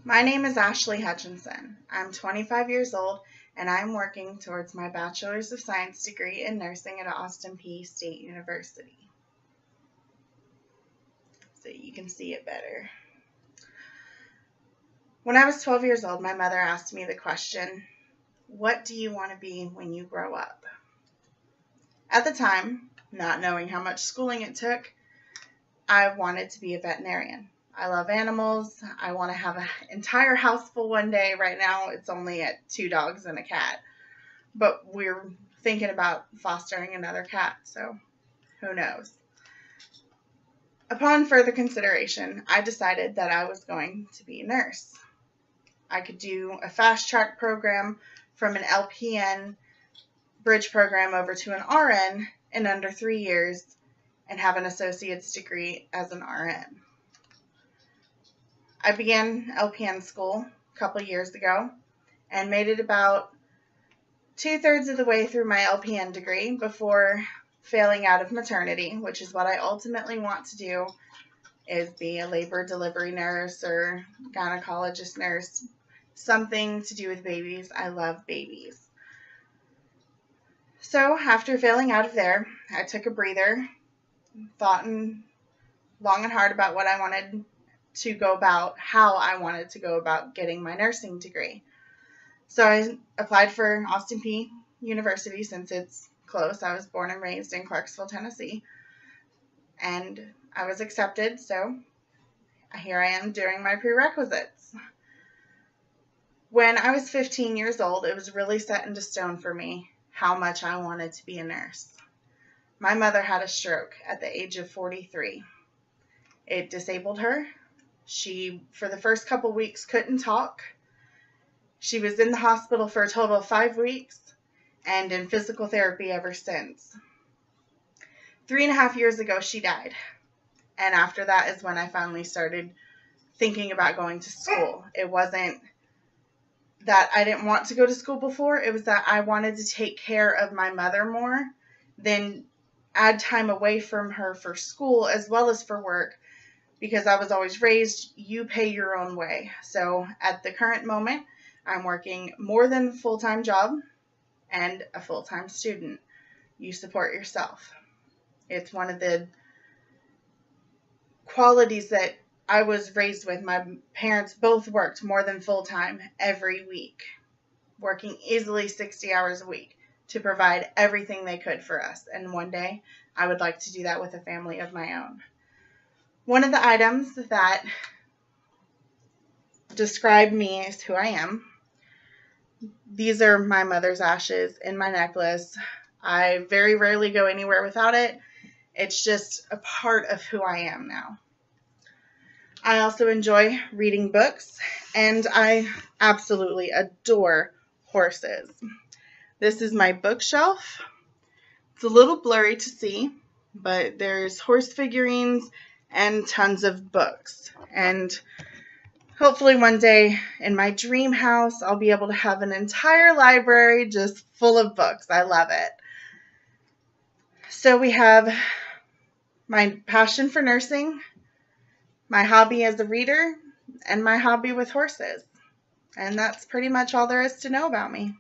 My name is Ashley Hutchinson. I'm 25 years old and I'm working towards my Bachelor's of Science degree in nursing at Austin Peay State University. So you can see it better. When I was 12 years old, my mother asked me the question, "What do you want to be when you grow up?" At the time, not knowing how much schooling it took, I wanted to be a veterinarian. I love animals. I want to have an entire house full one day. Right now, it's only at 2 dogs and a cat. But we're thinking about fostering another cat, so who knows. Upon further consideration, I decided that I was going to be a nurse. I could do a fast track program from an LPN bridge program over to an RN in under 3 years and have an associate's degree as an RN. I began LPN school a couple years ago and made it about 2/3 of the way through my LPN degree before failing out of maternity, which is what I ultimately want to do, is be a labor delivery nurse or gynecologist nurse, something to do with babies. I love babies. So after failing out of there, I took a breather, thought long and hard about what I wanted to go about, how I wanted to go about getting my nursing degree. So I applied for Austin Peay University since it's close. I was born and raised in Clarksville, Tennessee, and I was accepted, so here I am doing my prerequisites. When I was 15 years old, it was really set into stone for me how much I wanted to be a nurse. My mother had a stroke at the age of 43. It disabled her. She, for the first couple weeks, couldn't talk. She was in the hospital for a total of 5 weeks and in physical therapy ever since. 3.5 years ago, she died. And after that is when I finally started thinking about going to school. It wasn't that I didn't want to go to school before. It was that I wanted to take care of my mother more than add time away from her for school as well as for work, because I was always raised, you pay your own way. So at the current moment, I'm working more than a full-time job and a full-time student. You support yourself. It's one of the qualities that I was raised with. My parents both worked more than full-time every week, working easily 60 hours a week to provide everything they could for us. And one day, I would like to do that with a family of my own. One of the items that describe me as who I am, these are my mother's ashes in my necklace. I very rarely go anywhere without it. It's just a part of who I am now. I also enjoy reading books, and I absolutely adore horses. This is my bookshelf. It's a little blurry to see, but there's horse figurines and tons of books. And hopefully one day in my dream house, I'll be able to have an entire library just full of books. I love it. So we have my passion for nursing, my hobby as a reader, and my hobby with horses. And that's pretty much all there is to know about me.